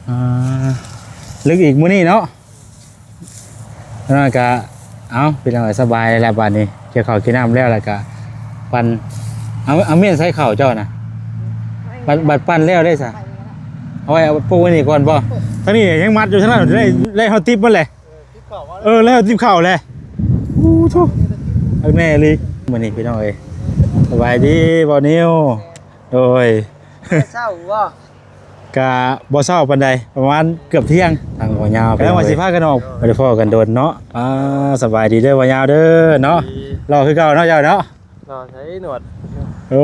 อ่าลึกอีกมื้อนี้เนาะแล้วก็เอาพี่น้องสบายแล้วบัดนี้เกี่ยวข้าวกินน้ำแล้วก็ปั่นเอาเมียนใส่ข้าวเจ้าน่ะบัดปั่นแล้วได้ซะเอาไว้เอาปูไว้นี่ก่อนบ่ทั้งนี้ยังมัดอยู่ทั้งนั้นได้เฮาติ๊บบ่แหละแล้วติ๊บข้าวแหละอู้ทุอักแน่เลยมื้อนี้พี่น้องเอ้ยสบายดีบ่นิวโดยเศร้าบ่ กะบ่เช้าปานใดประมาณเกือบเที่ยงทางบ่ยาวแล้วว่าสิพากันออกบ่ได้พ้อกันโดนเนาะสบายดีเด้อบ่ยาวเด้อเนาะรอคือเก่าเนาะเจ้าเนาะรอใช้หนวดโอ้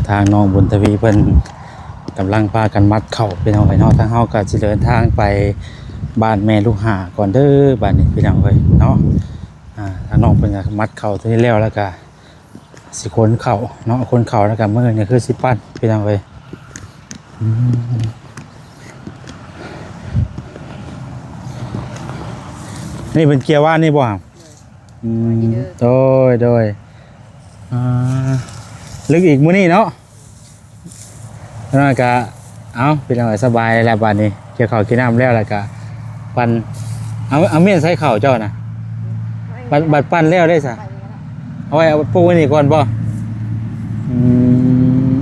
ทางน้องบุญทวีเพิ่นกำลังพากันมัดเข้าพี่น้องไอ้เนาะทางเฮาก็สิเดินทางไปบ้านแม่ลูกหาก่อนเด้อบ้านนี้พี่น้องเอ้ยเนาะทางน้องเพิ่นก็มัดเข่าตัวนี้แล้วก็สิคนเข่าเนาะคนเข่าแล้วก็มื้อนี้คือสิปั้นพี่น้องเอ้ยนี่เป็นเกียร์ว่านนี่บ่ครับโดยลึกอีกมื้อนี้เนาะแล้วก็เอาพี่น้องสบายแล้วบัดนี้เกี่ยวข้าวกินน้ำแล้วก็ปั่นเอาเมียนใส่ข้าวเจ้าน่ะบัดปั่นแล้วได้ซะเอาไว้เอาปูไว้นี่ก่อนบ่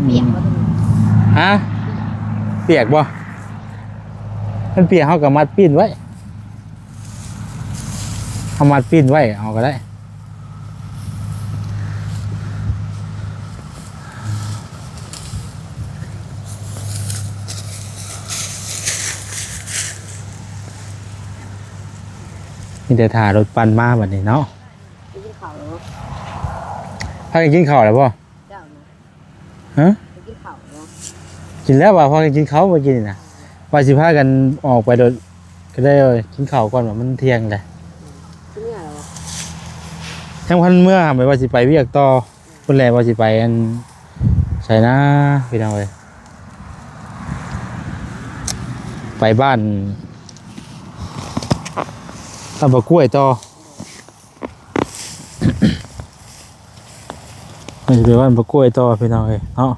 เปียกบ่ฮะเปียกบ่มันเปียกเฮาก็มัดปิ้นไว้เฮามัดปิ้นไว้เอาก็ได้นี่แต่ถ่ารถปั่นมาบัดนี้เนาะกินข้าวแล้วพากันกินข้าวแล้วบ่เจ้านะฮะกินข้าวแล้วกินแล้วว่าพากันกินข้าวบ่กินน่ะว่าสิพากันออกไปโดดก็ได้กินข้าวก่อนว่ามันเที่ยงแหละกินเนี่ยเหรอทั้งพันเมื่อหาไปว่าสิไปเวียกต่อเพิ่นแลว่าสิไปอันใส่นะพี่น้องเอ้ยไปบ้านตำบะกล้วยต่อมันจะไปบ้านบะกล้วยต่อพี่น้องเอ้ยเนาะ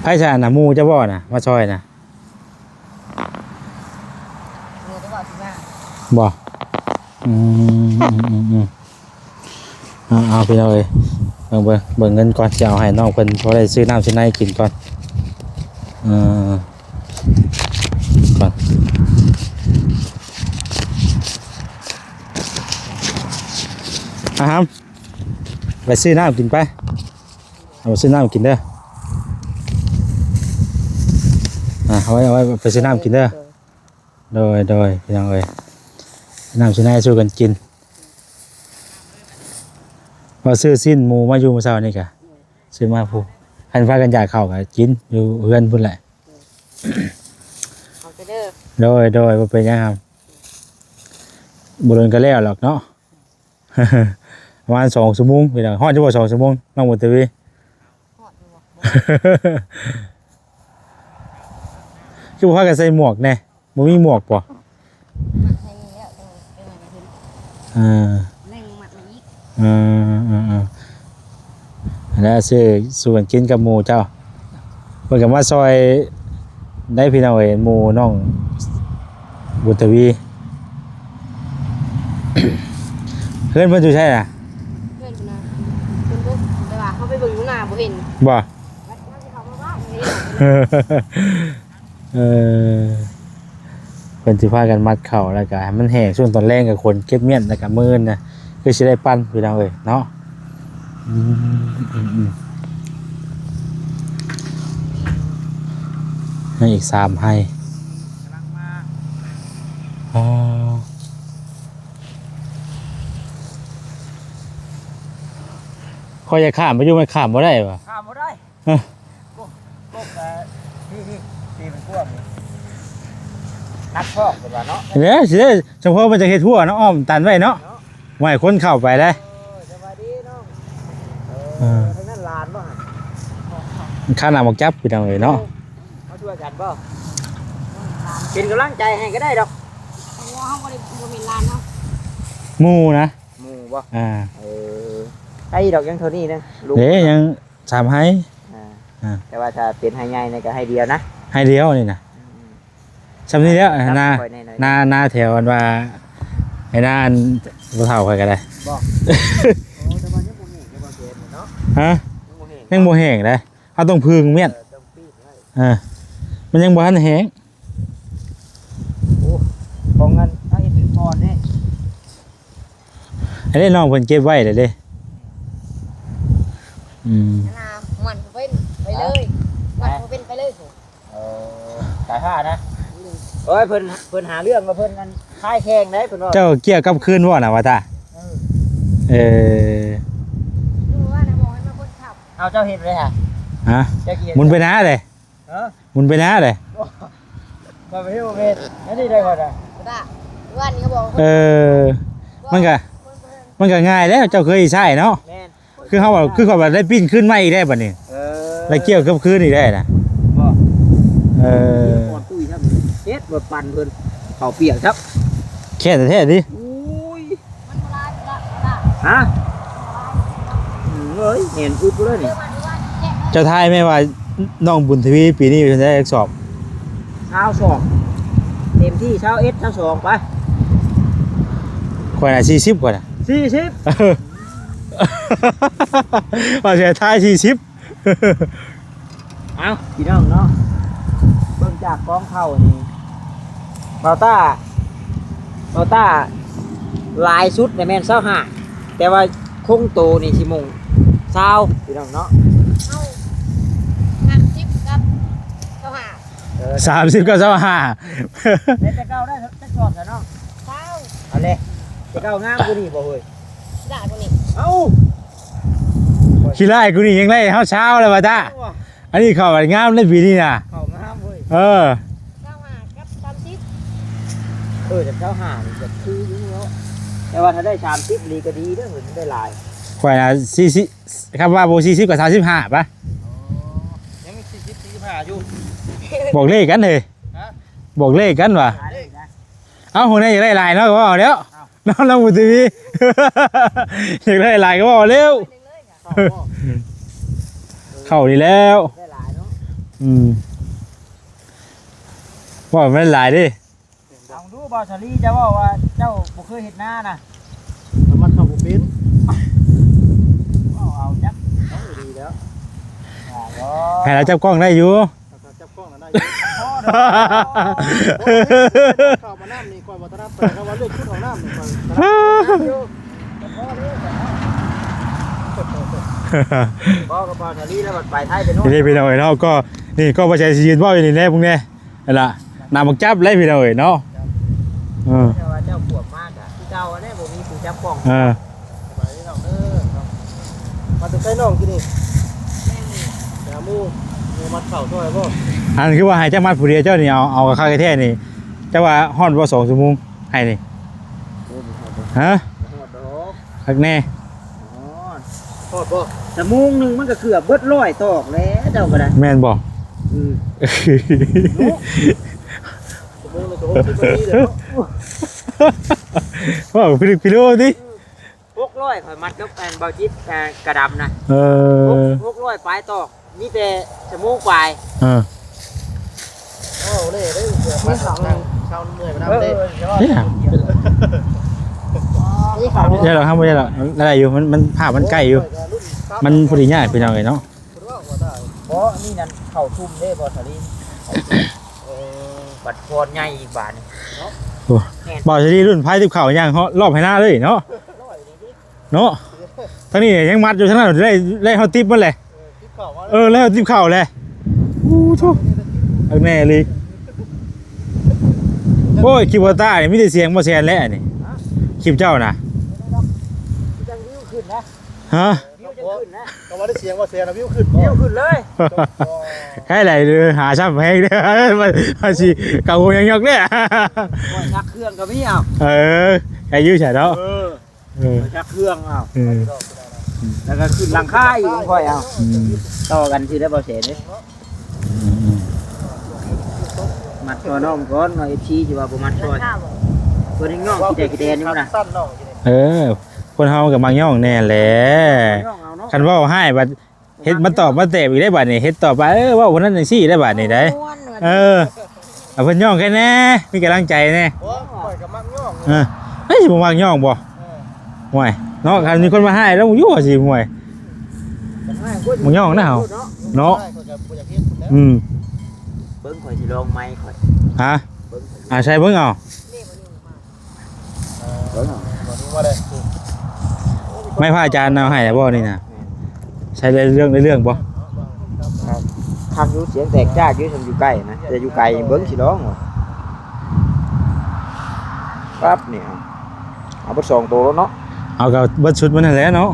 ไผ่ชาน่ะหมูจะบ่น่ะมาซอยน่ะบ่เอาพี่น้องเอ้ยเบิ่งเงินก่อนจะเอาให้น้องเพิ่นพอได้ซื้อน้ำซื้อในกินก่อนก่อนครับไปซื้อน้ำกินไปเอาซื้อน้ำกินเด้อเอาไว้ไปซื้อน้ำกินเด้อโดยพี่น้องเอ้ยน้ำซื้อในสู้กันกินมาซื้อสิ้นหมูมาอยู่เมื่อเช้านี่กะซื้อมาผู้หันฟ้ากันยาเข้ากะกินอยู่เพื่อนพุ่นแหละเอาไปเด้อโดยบ่เป็นยังครับบ่โดนกันแล้วหรอกเนาะประมาณ2 ชั่วโมงพี่น้องฮอดจะบ่2 ชั่วโมงน้องบุญทวีฮอดอยู่บ่คือบ่พากันใส่หมวกแน่บ่มีหมวกบ่ให้แล้วแรงมัดมาอีกแล้วซื้อส่วนกินกับหมูเจ้าเพิ่นก็มาซอยได้พี่น้องเอ้ยหมูน้องบุญทวีเพื่อนเพิ่นอยู่ใช่น่ะเพื่อนนะเพิ่นแต่ว่าเขาไปเบิ่งหน้าบ่เห็นบ่เขามาบ้านเพิ่นสิพากันมัดเข่าแล้วก็ให้มันแห้งช่วงตอนแรกกับคนเก็บเมียนแล้วก็มื้อน่ะคือสิได้ปั้นพี่น้องเอ้ยเนาะให้อีก3ให้คอยจะข้ามไปอยู่มันข้ามบ่ได้ป่ะข้ามบ่ได้กบที่มันกว้างนักพอกเป็นว่าเนาะเนี่ยสิได้เฉพาะมันจะเฮ็ดทั่วเนาะอ้อมตันไว้เนาะไว้คนเข้าไปได้สบายดีน้องทางนั้นลานบ่ฮะ ข้าวหน้าหมกจับพี่น้องเอ้ยเนาะ มาช่วยกันบ่เป็นกำลังใจให้ก็ได้ดอก เพราะว่าเขาบ่ได้บ่มีร้านเนาะ หมู่นะ หมู่บ่ อ่า ไอ้ดอกยังเท่านี้นะลุง เด้ยังสามให้ แต่ว่าถ้าเป็นให้ใหญ่นี่ก็ให้เดียวนะ ให้เดียวนี่นะซำนี้แล้วนา ค่อยๆ นาแถวอันว่าไอ้นาอันบ่เฒ่าใครก็ได้ โอ้แต่ว่ายังบ่มียังบ่เห็นเนาะ ฮะ ยังบ่เห็น ยังบ่แห้งเลยเฮาต้องพึ่งเมียน ต้องปีดไว้ มันยังบ่ทันแห้ง โอ้ของเงินเอาอีกเป็นพรนี่ อันนี้น้องเพิ่นเก็บไว้เด้อเด้นามันเป็นไปเลยมันเป็นไปเลยโห สายผ้านะเอ้ยเพิ่นหาเรื่องมาเพิ่นกันค่ายแข่งได้เพิ่นว่า เจ้าเกี่ยวกับคืนบ่น่ะว่าตาเออ ดูว่านะบอกให้มาคนขับ เอาเจ้าเห็นเลยฮะ ฮะ เจ้าเกียร หมุนไปหน้าเลย เออ หมุนไปหน้าเลย มาไปที่โรงเรียนนั่นนี่ได้ก่อนอ่ะ ว่าว่านี่เขาบอก เออมันก็ง่ายแล้วเจ้าเคยใช่เนาะ แม่น คือเขาบอกคือเขาแบบได้ปิ้นขึ้นมาอีกได้บัดนี้แล้วเกี่ยวกับคืนอีกได้นะ บ่ เออ ก่อนตุ้ยครับเฮ็ดบ่ปั่นเพิ่นเขาเปียกครับ แค่แต่แท้ดิ อุ้ย มันโบราณละ ฮะเอ้ยเห็นอึบเลยนี่ เจ้าทายไหมว่าน้องบุญทวีปีนี้เพิ่นได้สอบ เช้าสองเต็มที่เช้าเอสเช้าสองไป ข่อยน่ะ40กว่าน่ะ 40 เออว่าจะทาย40 เอาพี่น้องเนาะเบิ่งจากกองเข้านี่เบาต้าลายสุดในแม่น25แต่ว่าคงโตนี่สิมง20พี่น้องเนาะ เอางานจิ๊บกับเขาหา 30ก็25 แต่จะเก้าได้จะชอบซะเนาะ เช้า เอาเลยจะเก้างามกว่านี้บ่เฮ้ย ด่าคนนี้ เอ้า ขี้ไล่กูนี่ยังไล่เช้าแล้วว่าตาอันนี้เข้าไปงามในปีนี้น่ะ เข้างามเว้ย เออ เช้าหากับตามจิ๊บ จะเก้าหานี่จะคืออยู่เนาะแต่ว่าถ้าได้30ลีก็ดีเด้อเห็นได้หลาย ข่อยน่ะ40คำว่าบ่40กับ35ป่ะ ยังมี45อยู่ บอกเลขกันเลยบอกเลขกันว่ะ เอ้าคนนี้อยากได้ลายเนาะก็บอกเดี๋ยวน้องเราบุตรี อยากได้ลายก็บอกเร็ว เข้านี่แล้ว ได้หลายเนาะ ว่าไม่ได้ลายดิ ลองดูบอสลีจะว่าเจ้าบ่เคยเห็นหน้านะ มันเข้าบ่เป็น เอาจักเอาดีแล้ว ให้เราจับกล้องได้อยู่ จับกล้องน่ะได้อยู่ พ่อเด้อ เข้ามาน้ำนี่ก่อนบ่ถนัดแต่ก็ว่าเลือกชุดของน้ำนี่ก่อนถนัด พ่อกับบอสลีแล้วมันไปไทยไปโน่น นี่พี่น้องเนาะก็นี่ก็ประชาชนว่าอยู่นี่แน่พวกนี้นั่นล่ะนำมาจับเลยพี่น้องเนาะ แต่ว่าเจ้าปวดมากอ่ะที่เจ้าเนี่ยบ่มีผู้จับกล้อง ไปน้องมาถึงใกล้น้องที่นี่แหมูมัดเข่าช่วยบ่ อันคือว่าให้เจ้ามัดผู้เดียวเจ้านี่เอากับข้าวแท้นี่เจ้าว่าฮอดว่า2 ชั่วโมงให้นี่ฮะพักแน่ โทษบ่แต่มุงนึงมันก็เกือบเบิด100ตอกแล้วเจ้าก็ได้ แม่นบ่ ชั่วโมงละ60นาทีเด้อ ว่าพี่รู้ดิ 600ข่อยมัดกับแอนเบาจิตกระดำนะ 600ปลายตอกนี่แต่ชั่วโมงปลาย โอ้เล่ได้เสือมาสาวนั่งชาวเมื่อยมาน้ำเด้ นี่เขา ใช่หรอครับไม่ใช่หรอกอะไรอยู่มันภาพมันใกล้อยู่มันพอดีง่ายพี่น้องเนาะ เพราะนี่นั่นเข่าทุ่มเด้บอสลีบัดพรใหญ่อีกบาทนี่ บอกจะดีรุ่นพายติบเข่าย่างเขารอบให้หน้าเลยเนาะเนาะทั้งนี้ยังมัดอยู่ทั้งนั้นได้เขาติบมันเลยแล้วติบเข่าเลยอู้ทุกแน่เลยโอ้ยคลิปวอต้าเนี่ยมีแต่เสียงบ่แซนแล้วนี่คลิปเจ้านะ จังวิวขึ้นนะ ฮะ วิวจะขึ้นนะ ก็ว่าได้เสียงว่าเสียนะวิวขึ้น วิวขึ้นเลย ใครไหนหาช่ำแพงเด้อมาสิเก่ายังยกเนี่ย ชักเครื่องก็มีเอา ใครยื้อใช่แล้ว ชักเครื่องเอา แล้วก็ขึ้นหลังคาอีกค่อยเอา อืม ต่อกันสิได้บ่เสร็จเด้ อืม มัดตัวน้องก่อนเนาะ FC สิว่าบ่มัดซอย ข้าวบ่ เพิ่นน้องสิได้กระเด็นอยู่นะ สั้นน้องกิน เออคนเฮากับบางย่องแน่แหละ น้องเอาเนาะ คันเว่าให้บัดเฮ็ดมาตอบมาเตะอีกได้บัดนี่เฮ็ดตอบไปเว่าวันนั้นจังซี่ได้บัดนี่ได้ ม่วนว่า เออเอาเพิ่นย่องแค่แน่มีกำลังใจแน่ โอ้ข่อยกับมักย่อง เออเฮ้ยบ่มักย่องบ่ห่วยเนาะคันมีคนมาให้แล้วอยู่ว่าสิห่วย มึงย่องนะเฮา เนาะ ข่อยกับบ่อยากเฮ็ดแล้ว อืม เบิ่งข่อยสิลองไม้ข่อย ฮะ เบิ่ง ใช่เบิ่งเอา เบิ่งเอา บ่รู้ว่าได้ ไม่พระอาจารย์เอาให้บ่นี่นะใช้เรื่องบ่ ทำอยู่เสียงแตกจากอยู่ซั่นอยู่ใกล้นะแต่อยู่ไกลเบิ่งสิร้องว่ะปั๊บเนี่ยเอาเบิด2ตัวแล้วเนาะ เอากับเบิดชุดมันนั่นแหละเนาะ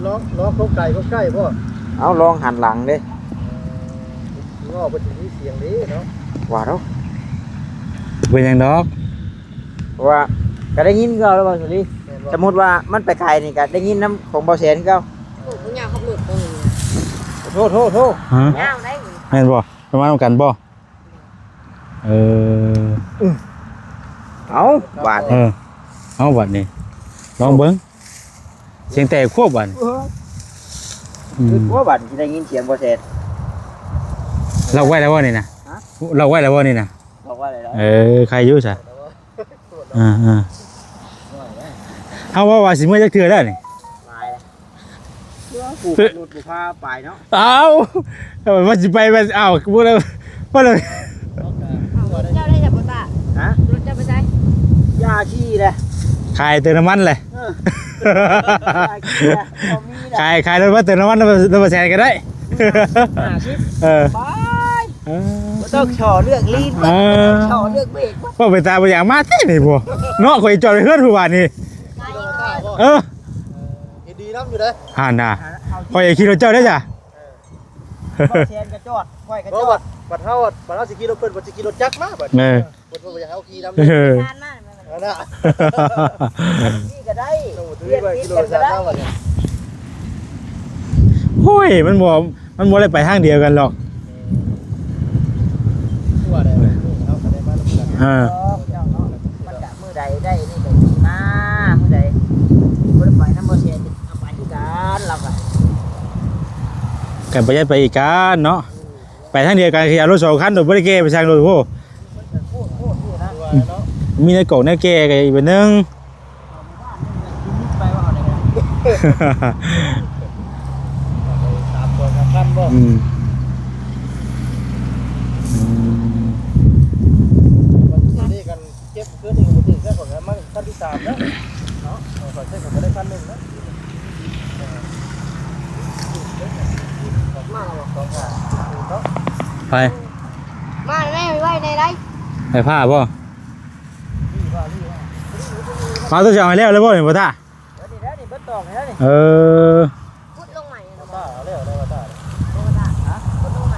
ล้อเขาไก่เขาใกล้พ่อ เอาลองหันหลังเด้ งอไปถึงนี่เสียงนี้เนาะ ว่าเนาะ เป็นหยังดอก เพราะว่าก็ได้ยินเขาแล้วบ่สุรีสมมุติว่ามันไปไกลนี่ก็ได้ยินน้ำของบ่แสนเขา โอ้ยยาวขับรถตรงนี้ โทษ ฮะ ยาวได้ แม่นบ่ประมาณกันบ่เออ เอาบาด เออเอาบัดนี้ลองเบิ่งเสียงแตกควบบัดอื คือ ม ว่าบาดสิได้ยินเสียงบ่แสน เราไว้แล้วบ่นี่นะ ฮะ เราไว้แล้วบ่นี่นะ บอกว่าอะไรนะ เออใครอยู่ซะอ่าเฮาว่าสิมื้อจักเทื่อแล้วนี่ ลายกูหลุดกูพาไปเนาะ เอาว่าสิไปว่าเอาบ่ได้บ่ได้ เจ้าได้จากบ่ตา ฮะ รถเจ้าไปใช้ ยาขี้เลย ขายเติมน้ำมันเลย ยาขี้เลยบ่มีนะ ขายรถมาเติมน้ำมันแล้วมาแชร์กันได้ 50 เออ ไปบ่ต้องช่อเลือกลีน เออ ช่อเลือกเบรก ว่าไปตามไปอย่างมาเต้นี่บ่เนาะข่อยจอดไปเฮือนผู้ว่านี่เออ เฮ็ดดีน้ำอยู่เด้อ ห่านน่ะข่อยขี่รถเจ้าได้จ้ะ บ่แสนกระจอดค่อยกระ เพ จ ราะ อ ว่า ด บัดเฮาบัดเฮาสิขี่รถเพิ่นบัดสิขี่รถจักรมาบัด เออ เพิ่นบ่อยากให้เฮาขี่น้ำ เอ เด้อ อ ทานมาก นั่นน่ะ นี่ก็ได้ โอ้ถือ เรียก ไป กิ กิ น โล กันก็ ซะ ได้ แล้วบัดเนี่ย โอ้ยมันบ่ได้ไปทางเดียวกันหรอก ทั่วได้เฮาก็ได้มาแล้วกัน เออ เจ้าเนาะมันจะมื้อใดได้นี่ก็ดีมามื้อใดบ่ได้ไปนำบ่แสนเอาไปด้วยกันเราก็ กันประหยัดไปอีกกันเนาะไปทางเดียวกันคือเอารถ2คันโดยบ่ได้แก้ไปทางรถโห โคตรอยู่นะ ทั่วเนาะ มีในกล่องในแก้ก็อีกเป็นนึง ไปว่าเอาได้กัน ตามตัวกันบ่ อืมอืม วันนี้กันเก็บคืนนี่บ่ถึงแค่ของมันขั้นที่3แล้วเนาะขอใช้ก็บ่ได้ขั้นนึงนะมาแล้ว2ค่ะเนาะ ไป มาแม่ไว้ในไร ไปผ้าบ่มาตัวจะเอาให้แล้วเลยบ่นี่บ่ท่า นี่แล้วนี่เบิดตอกแล้วนี่ เออ พุดลงใหม่นะ ตาเอาแล้วได้ว่าตา พุดลงใหม่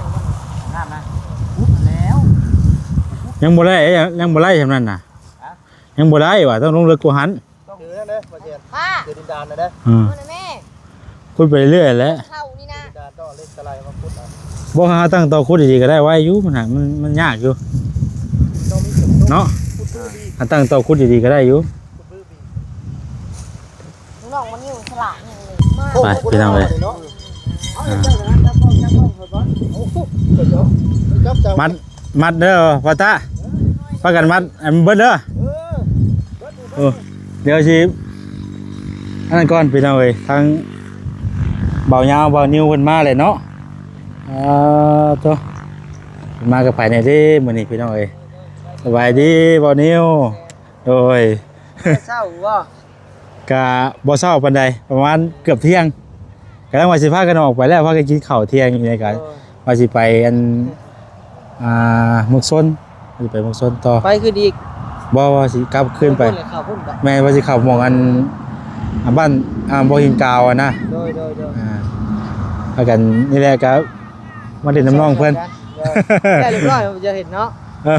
น้ำนะปุ๊บแล้ว ยังบ่ได้ยังบ่ไล่ซำนั้นน่ะยังบ่ได้ว่าต้องลงเรือกูหัน ถือนั่นเด้อบ่เสียน ป้า ถือดินดานนะเด้อ อืม โน่นแม่ คุยไปเรื่อยแหล้ว เข้านี่นะ ดินดานต้องเอาเล็กสไลด์มาพุดเอา บ่หาตั้งต่อคุดดีๆก็ได้ไว้อยู่มันหักมันยากอยู่ ต้องมีเข็ม เนาะ พุดปื้อบี หาตั้งต่อคุดดีๆก็ได้อยู่ พุดปื้อบี น้องมันอยู่ฉลาดอย่างเลยมา ไปพี่น้องเอ้ย เนาะ เอาเจ้านะจับกล้องก่อน โอ้โหเดี๋ยวจับจับ มัดเด้อพ่อตาพากันมัดอันเบิดเด้อ เออ เดี๋ยวสิอันนั้นก่อนพี่น้องเอ้ยทางเบายาวเบานิ้วเพิ่นมาเลยเนาะตัวเพิ่นมากับไผในเด้มื้อนี้พี่น้องเอ้ยสบายดีเบานิ้วโดย เศร้าว่ะ กะบ่เช้าปานใดประมาณเกือบเที่ยงกำลังว่าสิพากันออกไปแล้วพากันกินข้าวเที่ยงอยู่ในกันว่าสิไปอันมุกซนว่าสิไปมุกซนต่อ ไปขึ้นอีก บ่ว่าสิกลับขึ้นไป ข่าวพุ่นไป แม่ว่าสิเข้าหม่องอันบ้านบ่หินกาวอะนะ โดย พากันนี่แหละครับมาเล่นน้ำน้องเพิ่น ได้เรียบร้อยผมจะเห็นเนาะ เออ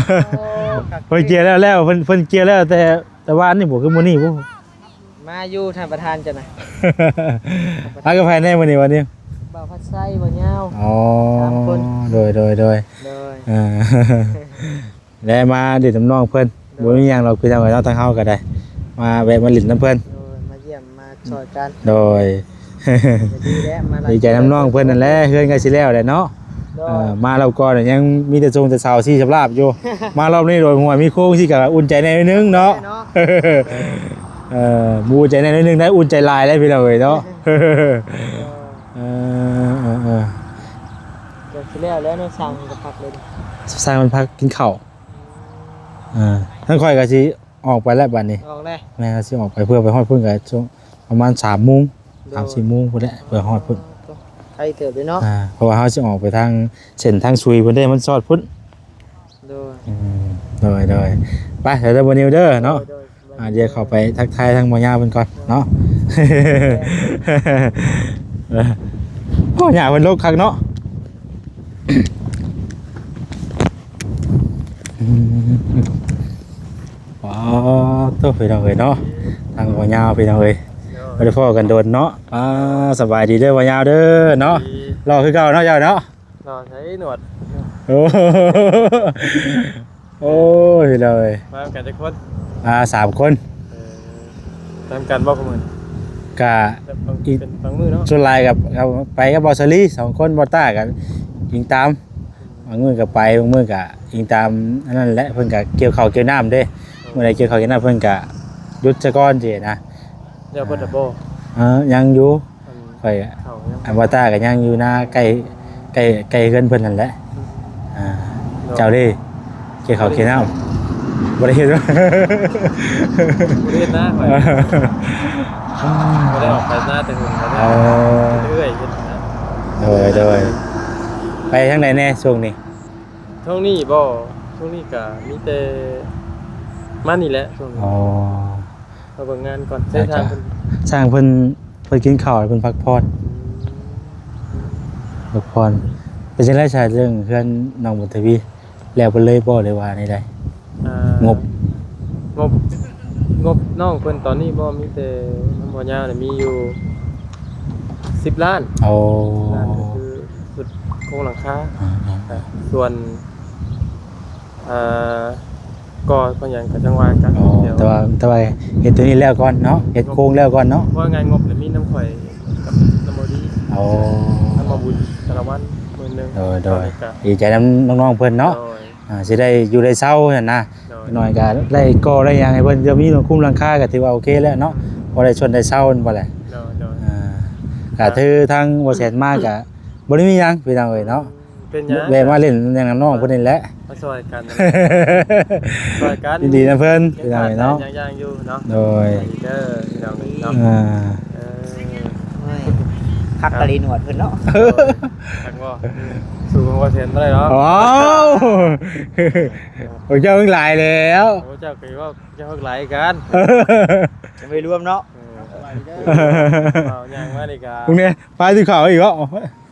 เพิ่นเกียร์แล้วเพิ่นเกียร์แล้วแต่ว่าอันนี่บ่คือมื้อนี้บ่ ม มาอยู่ท่านประธานจ้ะนะ พักกับแฟนได้มื้อนี้วันนี้ บ่าวพัดไส้บ่ยาว อ๋อ สามคน โดย เลย ได้มาดิดน้ำน้องเพิ่นบ่มีหยังเราคือจังได๋เนาะทางเฮาก็ได้ มาแวะมาลิ้นน้ำเพิ่น โดยมาเยี่ยมมาช่วยกัน โดย จะดีแล้วมาหลาย ดีใจน้ำน้องเพิ่นนั่นแหละเฮือนก็สิแล้วแหละเนาะ โดย มารอบก่อนน่ะยังมีแต่ทรงแต่สาวซี่สำราบอยู่ มารอบนี้โดยหัวมีโค้งที่ก็อุ่นใจในนิดนึงเนาะ มูใจในนิดนึงได้อุ่นใจลายได้พี่เราเอ้ยเนาะ เออ เดี๋ยวสิแล้วแล้วเนาะสั่งกับพักเลย สร้างมันพักกินข้าวทั้งค่อยก็สิออกไปแล้วบัดนี้ ออกเลย แม่ก็สิออกไปเพื่อไปฮอดพุ่นก็ช่วงประมาณ3:00 น 3-4 โมงพุ่นแหละเพื่อฮอดพุ่น ใครเติบเลยเนาะ เพราะว่าเฮาสิออกไปทางเส้นทางซุยเพิ่นได้มันซอดพุ่น โดย โดยไปเดี๋ยวบ่นิวเด้อเนาะเดี๋ยวเข้าไปทักทายทางหมอยาเพิ่นก่อนเนาะ โอ้ยาเพิ่นโลกคักเนาะ ว้าวตัวพี่น้องเอ้ยเนาะทางหมอยาพี่น้องเอ้ยบ่ได้พ้อกันโดนเนาะสบายดีเด้อหมอยาเด้อเนาะรอคือเก่าเนาะเจ้าเนาะ รอใช้หนวด โอ้ยเลย มากันจะคน 3 คน ตามกันบ่พวกมึง กะ เป็นบางมือเนาะ ส่วนลายกับไปกับบอสลี่2 คนบอต้ากันยิงตามบางมือกับไปบางมือกับยิงตามนั่นแหละเพิ่นกะเกี่ยวข้าวเกี่ยวน้ำเด้เมื่อใดเกี่ยวข้าวเกี่ยวน้ำเพิ่นกะยุดซะก่อนสินะ เดี๋ยวเพิ่นดับโบ ยังอยู่ อัน ค่อย เข่ายัง อันบอต้าก็ยังอยู่หน้าใกล้เฮือนเพิ่นนั่นแหละเจ้าเด้เกี่ยวข้าวเกี่ยวน้ำบ่ได้เฮ็ด บ่ได้เฮ็ดนะข่อยบ่ได้ออกไปหน้าแต่หุ่นบ่ได้เรื่อยๆเฮ็ดนะ โดยไปทางไหนแน่ช่วงนี้ ช่วงนี้บ่ช่วงนี้ก็มีแต่มานี่แหละช่วงนี้ อ๋อ มาเบิ่งงานก่อนเส้นทางเพิ่น สร้างเพิ่นกินข้าวให้เพิ่นพักผ่อนเป็นจังได๋ชาเรื่องเพื่อนน้องบุญทวีแล้วเพิ่นเลยบ่ได้ว่าในใด งบ งบน้องเพิ่นตอนนี้บ่มีแต่น้ำบ่ยาวเนี่ยมีอยู่10 ล้าน โอ้ ล้านก็คือสุดโครงหลังคาส่วนก่อหยังก็จังว่ากัน โอ้ เดี๋ยว แต่ว่าเฮ็ดตัวนี้แล้วก่อนเนาะเฮ็ดโครงแล้วก่อนเนาะ ว่างานงบเนี่ยมีน้ำข่อยกับน้ำบ่ดี โอ้ น้ำบ่บุญแต่ละวันมื้อนึง โดยดีใจนำน้องๆเพิ่นเนาะสิได้อยู่ได้เซานั่นนะหน่อยก็ได้ก่อได้หยังให้เพิ่นจะมีคุ้มหลังคาก็ถือว่าโอเคแล้วเนาะบ่ได้ชนได้เซานั่นบ่แหละ ก็ถือทางบ่แสนมากก็บ่ได้มีหยังพี่น้องเอ้ยเนาะ เป็นหยัง แวะมาเล่นอย่างน้องเพิ่นนี่แหละ มาช่วยกันช่วยกัน ยินดีนะเพิ่นพี่น้องเอ้ยเนาะ ย่างๆอยู่เนาะ โดย เด้อพี่น้องเนาะ เออ คักกะลีหนวดเพิ่นเนาะ ทักว่าสู่ของว่าเทนบ่ได้เนาะ ว้าวโอ้เจ้าเพิ่งหลายแล้ว โอ้เจ้าก็ว่าเจ้าหลายกัน จะไม่รวมเนาะ เอาย่างมาดีกว่า พวกนี้ปลาที่เขาอีกแล้ว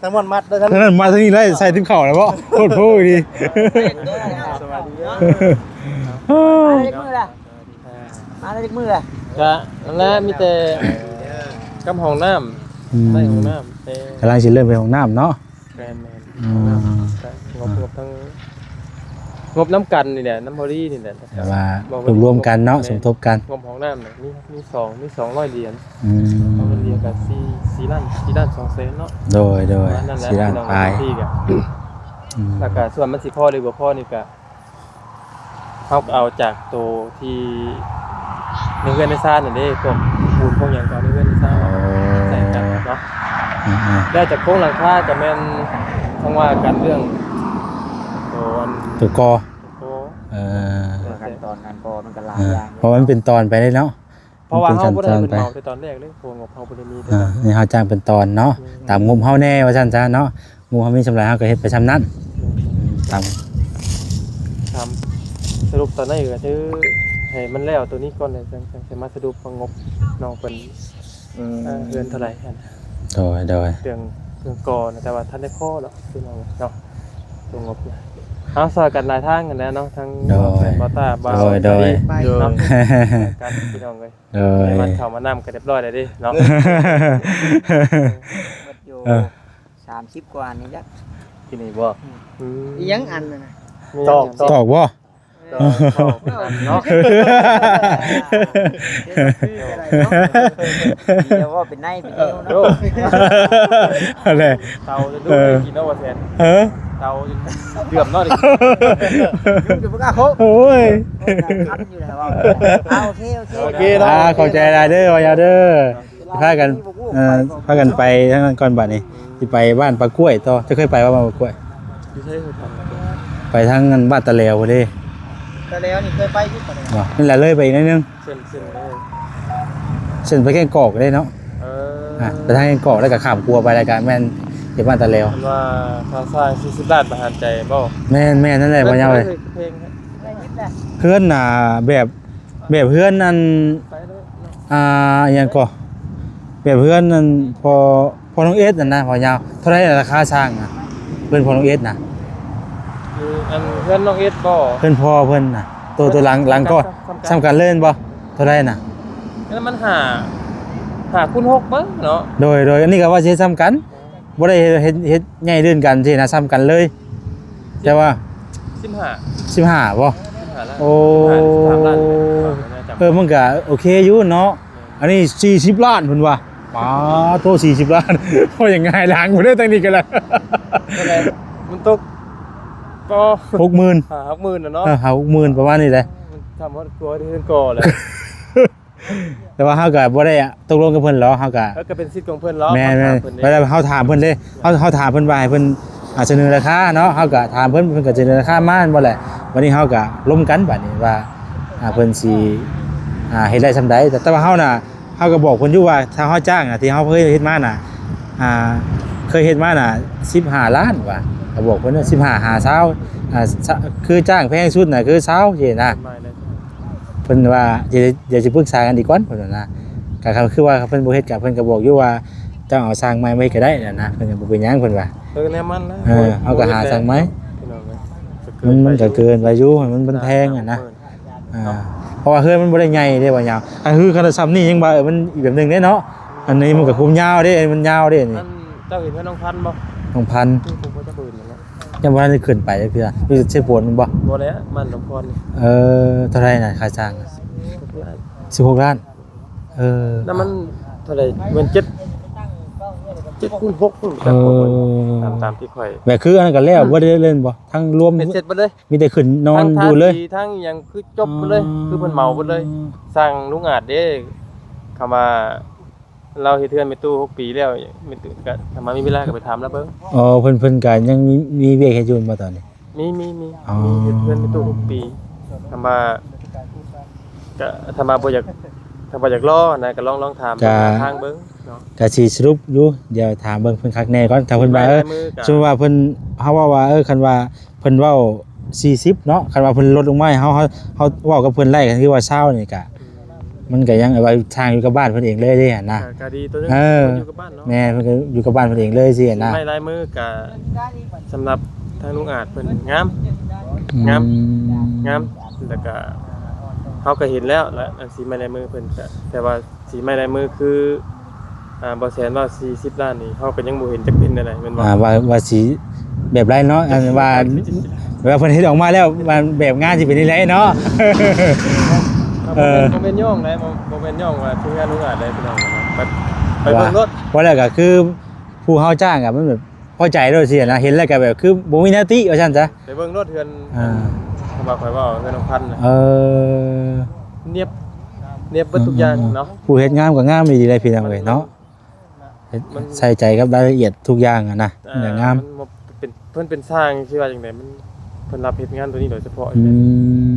ทั้งหมดมัดได้ทั้ง ท่านั้นมาทางนี้เลยใส่ที่เขาแล้วบ่โคตรโพดี สวัสดีเด้อ มาได้มือล่ะมาได้มือล่ะ ก็นั่นแหละมีแต่กำห้องน้ำได้ห้องน้ำแต่ กำลังสิเริ่มไปห้องน้ำเนาะ แมนงบทั้งงบน้ำกันนี่แหละน้ำพอดีนี่แหละ แต่ว่ารวมกันเนาะสมทบกัน งบห้องน้ำเนี่ยมี200 เหรียญ อืม เอาเงินเรียนกัน4 ล้าน2 แสนเนาะ โดย นั่นแหละ สิด้านปลาย ที่กะแล้วก็ส่วนมันสิพ่อหรือบ่พ่อนี่ก็เฮาก็เอาจากตัวที่ในเฮือนในซ่านนั่นเด้พวกปูนพวกหยังก็เอาในเฮือนในซ่านใส่กันเนาะแล้วจากโครงหลังคาก็แม่นทั้งว่ากันเรื่องตัวอัน ตัวกอ โอ้ ขั้นตอนงานกอมันก็หลายอย่าง เพราะมันเป็นตอนไปได้เนาะ เพราะว่าเฮาบ่ได้ มัน เป็น ขั้น เมาแต่ตอนแรกเลยโครงงบเฮาบ่ได้มีแต่ นี่เฮาจ้างเป็นตอนเนาะตามงบเฮาแน่ว่าซั่นซะเนาะงบเฮามีสำหรับเฮาก็เฮ็ดไปซำนั้นตาม ทำสรุปตอนนี้ก็คือให้มันแล้วตัวนี้ก่อนเลยจังจะมาสรุปว่างบน้องเพิ่นเงินเท่าไหร่กัน โดย เรื่องก่อนแต่ว่าท่านได้พ่อแล้วพี่น้องเนาะตัวงบเนี่ย เอาซอยกันหลายทางกันแล้วเนาะทั้ง โดย บอต้าบา โดย เนาะกันพี่น้องเลย โดย มันเข้ามานำกันเรียบร้อยแล้วดิเนาะ หมดอยู่ เออ 30กว่านี่จัก ที่นี่บ่ อีหยังอันน่ะนะ ตอก ตอกบ่ เนาะ เดี๋ยวว่าเป็นในเป็นนิ้ว โอ้ เนาะ อะไร เตาจะดูได้กินเอาว่าแทน เออ เตาเดือมเนาะดิ อยู่บ่กล้าโค โอ้ย คันอยู่แล้วว่าโอเคเข้าใจได้เด้อว่ายาเด้อพากันพากันไปทั้งนั้นก่อนบัดนี้สิไปบ้านปลากล้วยต่อจะเคยไปบ้านปลากล้วย อยู่ใช่คือทำ ไปทางนั้นบ้านตะเลวพุ่นเด้ แต่แล้วนี่เคยไปอยู่ปะเนี่ย บ่นั่นแหละเลยไปอีกนิดนึง เส้นเลย เส้นไปแค่กอกได้เนาะไปทางแค่กอกแล้วก็ข้ามครัวไปรายการแม่นที่บ้านตะเลว มันว่าทางซ้าย40ล้านประหารใจบ่ แม่นนั่นแหละบ่ยาวเลย เพลง ได้ยินได้ เพื่อนน่ะแบบเพื่อนนั่น ไปเลย อหยังก็แบบเพื่อนนั่นพอน้องเอสนั่นนะพอยาวเท่าไหร่ราคาสร้างอ่ะเพื่อนพอน้องเอสน่ะ อันเพื่อนน้องเอสบ่ เพื่อนพ่อเพื่อนน่ะตัวหลังก็สำคัญเล่นบ่เท่าไหร่น่ะ แล้วมันหาคุณ6มั้งเนาะ โดยอันนี้ก็ว่าสิซ้ำกันบ่ได้เฮ็ดใหญ่เดินกันสินะซ้ำกันเลย แต่ว่า 15 15บ่ 15ล้าน โอ้ 13ล้าน มันก็โอเคอยู่เนาะอันนี้40ล้านเพิ่นว่าป๋าโต40ล้าน พอยังไงล้างบ่ได้ตั้งนี้กันล่ะ มันตกก็ 60,000 60,000น่ะเนาะ 60,000ประมาณนี้แหละ มันทำให้ตัวที่เพิ่นก่อแหละ แต่ว่าเฮาก็บ่ได้ตกลงกับเพิ่นหรอกเฮาก็ แล้วก็เป็นสิทธิ์ของเพิ่นเนาะ แม่นเวลาเฮาถามเพิ่นเด้เฮาถามเพิ่นว่าให้เพิ่นเสนอราคาเนาะเฮาก็ถามเพิ่นก็เสนอราคามาบ่แหละวันนี้เฮาก็ล้มกันบัดนี้ว่าเพิ่นสิเฮ็ดได้ซำใดแต่ว่าเฮาน่ะเฮาก็บอกเพิ่นอยู่ว่าถ้าเฮาจ้างที่เฮาเคยเฮ็ดมาน่ะเคยเฮ็ดมาน่ะ15ล้านว่าก็บอกเพิ่นว่า15 50คือจ้างแพงสุดน่ะคือ20สินะ ไม่เลย เพิ่นว่าเดี๋ยวสิปรึกษากันดีก่อนเพิ่นว่านะก็คือว่าเพิ่นบ่เฮ็ดก็เพิ่นก็บอกอยู่ว่าเจ้าเอาสร้างไม้มาเฮ็ดก็ได้นั่นนะเพิ่นก็บ่เป็นหยังเพิ่นว่า แน่มันนะ เอาก็หาสร้างไม้ พี่น้องเอ้ย มันก็เกินไปอยู่มันแพงอ่ะนะเพราะว่าเฮือนมันบ่ได้ใหญ่เด้ว่ายาวคือคันซ้ำนี่ยังว่ามันอีกแบบนึงเด้เนาะอันนี้มันก็คุมยาวเด้มันยาวเด้นี่ นั่นเจ้าเห็นเพื่อนน้องพันธุ์บ่ น้องพัน ที่ผมก็จะปืนนั่นแหละ ยังบ่ทันได้ขึ้นไปจักเทื่อรู้สึกเจ็บปวดมันบ่ บ่แล้วมันน้องพรนี่ เท่าไหร่น่ะค่าจ้าง ทุกล้าน 16ล้านแล้วมันเท่าไหร่มัน7คูณ6ตามที่ข่อย แบบคืออันนั้นก็แล้วบ่ได้เล่นบ่ทั้งรวม เป็นเสร็จไปเลย มีแต่ขึ้นนอนอยู่เลย ทั้งหยังคือจบไปเลย คือเพิ่นเหมาไปเลย สร้างลุงอาจเด้คำว่าเราเฮ็ดเทือนไปตู้6ปีแล้วไม่ตื่นก็ถ้ามามีเวลาก็ไปถามแล้วเบิ่ง อ๋อเพิ่นก็ยังมีเวียกให้อยู่บ่ตอนนี้ มี อ๋อ เฮ็ดเทือนไปตู้6ปีคำว่าก็ถ้ามาบ่อยากถ้าบ่อยากรอนะก็ลองถามทางเบิ่งเนาะ ก็สิสรุปอยู่เดี๋ยวถามเบิ่งเพิ่นคักแน่ก่อนถ้าเพิ่นว่าสมมุติว่าเพิ่นเฮาว่าคันว่าเพิ่นเว้า40เนาะคันว่าเพิ่นลดลงมาให้เฮาเว้ากับเพิ่นไล่กันคือว่า20นี่ก็มันก็ยังว่าทางอยู่กับบ้านเพิ่นเองเลยเด้หั่นนะ ก็ดีตัวนึงอยู่กับบ้านเนาะ แม่เพิ่นก็อยู่กับบ้านเพิ่นเองเลยสิหั่นนะ ไม่ลายมือก็สำหรับทางลุงอาจเพิ่นงามแล้วก็เฮาก็เห็นแล้วอันสีไม้ลายมือเพิ่นก็แต่ว่าสีไม้ลายมือคือบ่แสนว่า40ล้านนี่เฮาก็ยังบ่เห็นจักเป็นอะไรแม่นบ่ ว่าสิแบบไรเนาะอันว่าเพิ่นเฮ็ดออกมาแล้วมันแบบงานสิเป็นจังไดเนาะ บ่แม่นย่องได้บ่แม่นย่องว่าทีมงานลุงอาจได้พี่น้องเนาะไปเบิ่งรถ ว่าแล้วก็คือผู้เฮาจ้างอะมันแบบพอใจด้วยสินะเห็นแล้วก็แบบคือบ่มีหน้าที่ว่าซั่นซะ ไปเบิ่งรถเทือนคำว่าข่อยว่าเทือนน้องพันธุ์น่ะ เนียบเบิดทุกอย่างเนาะ ผู้เฮ็ดงามก็งามดีเลยพี่น้องเอ้ยเนาะใส่ใจกับรายละเอียดทุกอย่างอะนะอย่างงาม เป็นเพิ่นเป็นสร้างชื่อว่าจังได๋มันเพิ่นรับเฮ็ดงานตัวนี้โดยเฉพาะ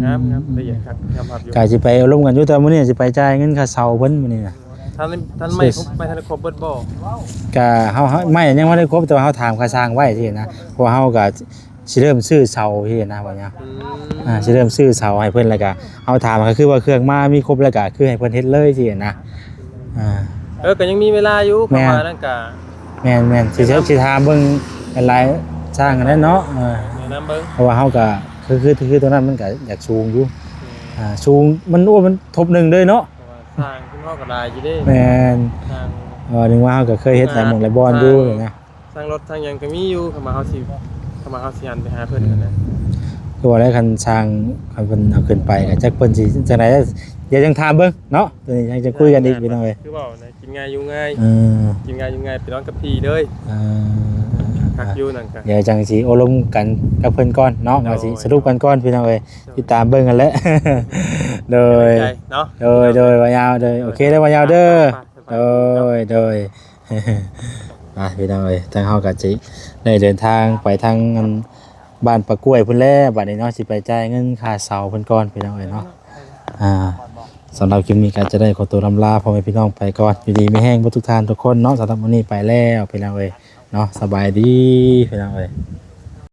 งามละเอียดครับงามภาพอยู่ ก็สิไปร่วมกันอยู่แต่มื้อนี้สิไปจ่ายเงินค่าเช่าเพิ่นมื้อนี้น่ะ ท่านไม่ทันครบเบิดบ่ ก็เฮาไม่ยังบ่ได้ครบแต่ว่าเฮาถามค่าสร้างไว้ที่นะเพราะว่าเฮาก็สิเริ่มซื้อเสาที่นะว่าหยังสิเริ่มซื้อเสาให้เพิ่นแล้วก็เฮาถามก็คือว่าเครื่องมามีครบแล้วก็คือให้เพิ่นเฮ็ดเลยที่นะก็ยังมีเวลาอยู่ประมาณนั้นก็ แม่นสิถามเบิ่งหลายสร้างกันนั้นเนาะ แม่ น้ำเบิ้ง เพราะว่าเฮาก็คือตัวนั้นมันก็อยากสูงอยู่สูงมันโอ้มันทบหนึ่งเลยเนาะ สร้างขึ้นห้องกระไดอยู่เด้ แม่น ทาง นึกว่าเฮาก็เคยเฮ็ดหลายหม่องหลายบอนอยู่เลยนะ สร้างรถสร้างหยังก็มีอยู่เข้ามาเฮาสิหันไปหาเพิ่นนั่นนะ คือว่าได้คันช้างคันเพิ่นเอาขึ้นไปก็จักเพิ่นสิจังได๋เดี๋ยวจังถามเบิ่งเนาะตัวนี้ยังจะคุยกันอีกพี่น้องเอ้ย คือเว้านะกินง่ายอยู่ง่าย เออ กินง่ายอยู่ง่ายไปนอนกับพี่เลย เอ คักอยู่นั่นก็ เดี๋ยวจังสิโอลมกันกับเพิ่นก่อนเนาะว่าสิสรุปกันก่อนพี่น้องเอ้ยติดตามเบิ่งกันแหละ โดย ใจเนาะ โดยว่ายาวเด้อโอเคเด้อว่ายาวเด้อโดย พี่น้องเอ้ยทางเฮาก็สิได้เดินทางไปทางอันบ้านปะกล้วยพุ่นแลบัดนี้เนาะสิไปจ่ายเงินค่าเสาเพิ่นก่อนพี่น้องเอ้ยเนาะสำหรับคลิปนี้ก็จะได้ขอตัวลำลาพ่อแม่พี่น้องไปก่อนอยู่ดีไม่แห้งบ่ทุกท่านทุกคนเนาะสำหรับวันนี้ไปแล้วพี่น้องเอ้ยเนาะสบายดีพี่น้องเอ้ย